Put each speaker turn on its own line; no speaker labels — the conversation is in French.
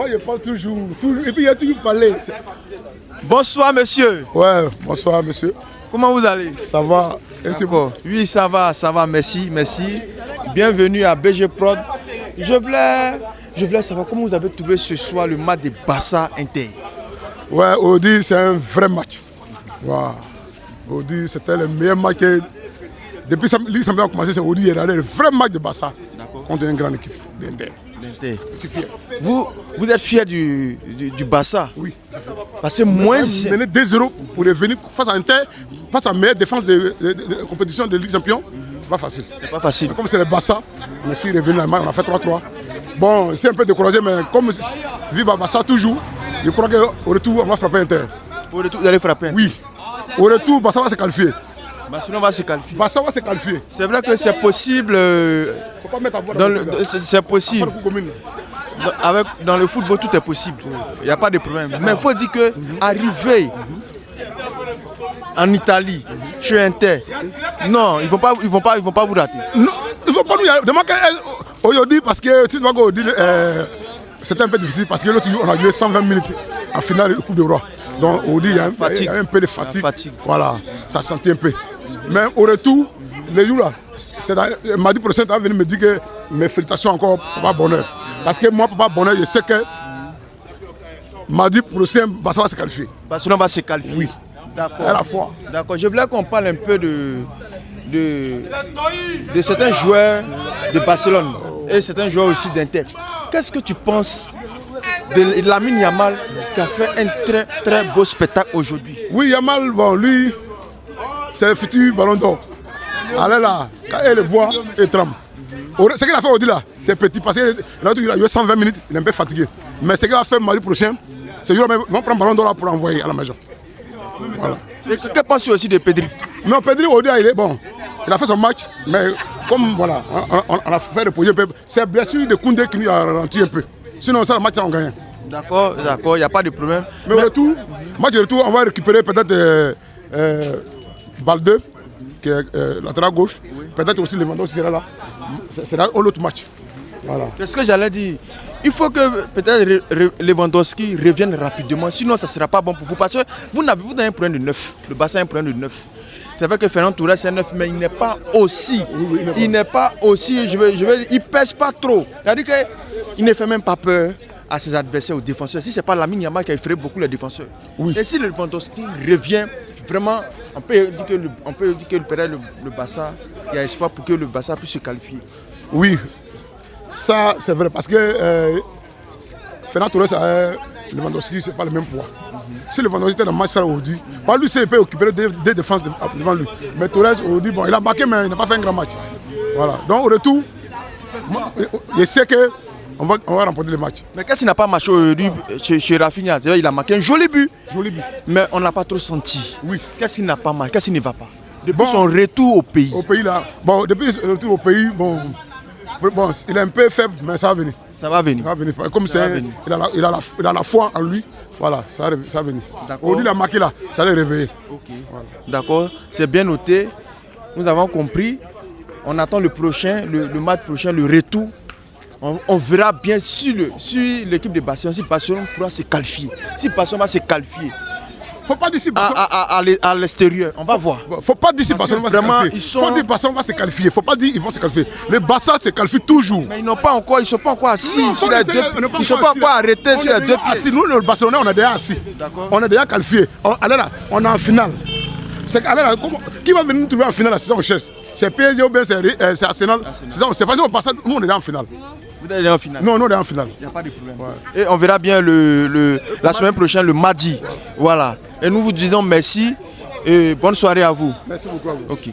Moi, je parle toujours. Et puis, il y a toujours parlé.
Bonsoir, monsieur.
Ouais, bonsoir, monsieur.
Comment vous allez?
Ça va?
D'accord. Oui, ça va, merci. Bienvenue à BG Prod. Je voulais savoir comment vous avez trouvé ce soir le match de Barça Inter.
Ouais, Audi, c'est un vrai match. Wow. Audi, c'était le meilleur match que... Depuis que Ligue Champion a commencé, c'est Audi qui a regardé le vrai match de Barça contre une grande équipe d'Inter. Je suis fier.
Vous êtes fier du Barça?
Oui.
Parce que moins...
Mener 2-0 pour revenir face à Inter, face à la meilleure défense de compétition de Ligue Champion, c'est pas facile.
C'est pas facile.
Mais comme c'est le Barça, on est revenu dans le match, on a fait 3-3. Bon, c'est un peu découragé, mais comme vive à Barça toujours, je crois qu'au retour, on va frapper Inter.
Au retour, vous allez frapper?
Oui. Au retour, Barça va se qualifier.
Barcelone va se qualifier.
Barça va se qualifier.
C'est vrai que c'est possible.
Faut pas mettre à voix
c'est possible. Dans le football, tout est possible. Il n'y a pas de problème. Mais il faut dire que arriver en Italie, chez Inter, non, ils vont pas vous rater.
Non, ils vont pas nous demander aujourd'hui parce que tu dois dire c'était un peu difficile parce que l'autre jour on a joué 120 minutes en finale de Coupe de Roi. Donc aujourd'hui il y a un peu de fatigue. Voilà, ça sentit un peu. Mais au retour, les jours là, mardi prochain, tu vas venir me dire que mes félicitations encore, Papa Bonheur. Parce que moi, Papa Bonheur, je sais que mardi prochain, Barça va se qualifier.
Barcelone va se qualifier.
Oui.
D'accord.
À la fois.
D'accord. Je voulais qu'on parle un peu de certains joueurs de Barcelone et certains joueurs aussi d'Inter. Qu'est-ce que tu penses de Lamine Yamal qui a fait un très très beau spectacle aujourd'hui?
Oui, Yamal, bon, lui, c'est le futur ballon d'or. Allez là, quand il le voit, il tremble. Ce qu'il a fait aujourd'hui là, c'est petit parce qu'il a joué 120 minutes, il est un peu fatigué. Mais ce qu'il va faire mardi prochain, c'est qu'ils vont prendre ballon d'or là pour l'envoyer à la maison. Voilà.
Que penses-tu aussi de Pedri?
Non, Pedri aujourd'hui, il est bon. Il a fait son match, mais comme voilà, on a fait reposer un peu. C'est la blessure de Koundé qui nous a ralenti un peu. Sinon, ça, le match, on gagne.
D'accord, il n'y a pas de problème.
Mais au retour, match de retour, on va récupérer peut-être Valde, qui est latéral gauche. Oui. Peut-être aussi Lewandowski sera là. C'est là l'autre match. Voilà.
Qu'est-ce que j'allais dire? Il faut que peut-être Lewandowski revienne rapidement, sinon ça ne sera pas bon pour vous. Parce que vous avez un problème de 9. Le Barça a un problème de 9. C'est vrai que Fernand Touré c'est un 9, mais il n'est pas aussi. Oui, il n'est pas aussi, il ne pèse pas trop. C'est-à-dire qu'il ne fait même pas peur à ses adversaires, aux défenseurs. Si ce n'est pas Lamine Yamal qui a effrayé beaucoup les défenseurs. Oui. Et si Lewandowski revient, vraiment, on peut dire que le Barça, il y a espoir pour que le Barça puisse se qualifier.
Oui, ça c'est vrai parce que Fernand Torres et Lewandowski, ce n'est pas le même poids. Si Lewandowski était dans le match aujourd'hui, lui il peut occuper des défenses devant lui. Mais Torres aujourd'hui, bon, il a marqué mais il n'a pas fait un grand match. Voilà. Donc au retour, je sais que on va remporter le match.
Mais qu'est-ce qui n'a pas marché aujourd'hui chez Rafinha? Il a marqué un joli but. Mais on n'a pas trop senti.
Oui.
Qu'est-ce qui n'a pas marché? Qu'est-ce qui ne va pas? Depuis son retour au pays.
Au pays là. Bon, depuis son retour au pays, bon, il est un peu faible, mais ça va venir.
Ça va venir.
Comme il a la foi en lui, voilà, ça va venir. Aujourd'hui, il a marqué là, ça va le réveiller.
Okay. Voilà. D'accord, c'est bien noté. Nous avons compris. On attend le match prochain, le retour. On verra bien sur l'équipe de Barcelone si Barcelone pourra se qualifier. Si Barcelone va se qualifier.
Faut pas dire si Barcelone
à l'extérieur, on va voir.
Faut pas dire si Barcelone va se qualifier. Faut dire Barcelone va se qualifier. Faut pas dire ils vont se qualifier. Le Barça se qualifie toujours.
Mais ils ne sont pas encore assis sur les deux. Ils ne sont pas encore arrêtés sur les deux pieds.
Nous, le Barcelonais, on est déjà assis. On est déjà qualifié. Allez là, on est en finale. Qui va venir nous trouver en finale la saison prochaine? C'est PSG ou bien c'est Arsenal? C'est pas nous, nous on est déjà en finale.
Vous êtes déjà en finale?
Non, nous on est en finale.
Il n'y a pas de problème. Ouais. Et on verra bien la semaine prochaine, le mardi. Voilà. Et nous vous disons merci et bonne soirée à vous.
Merci beaucoup à vous.
Ok.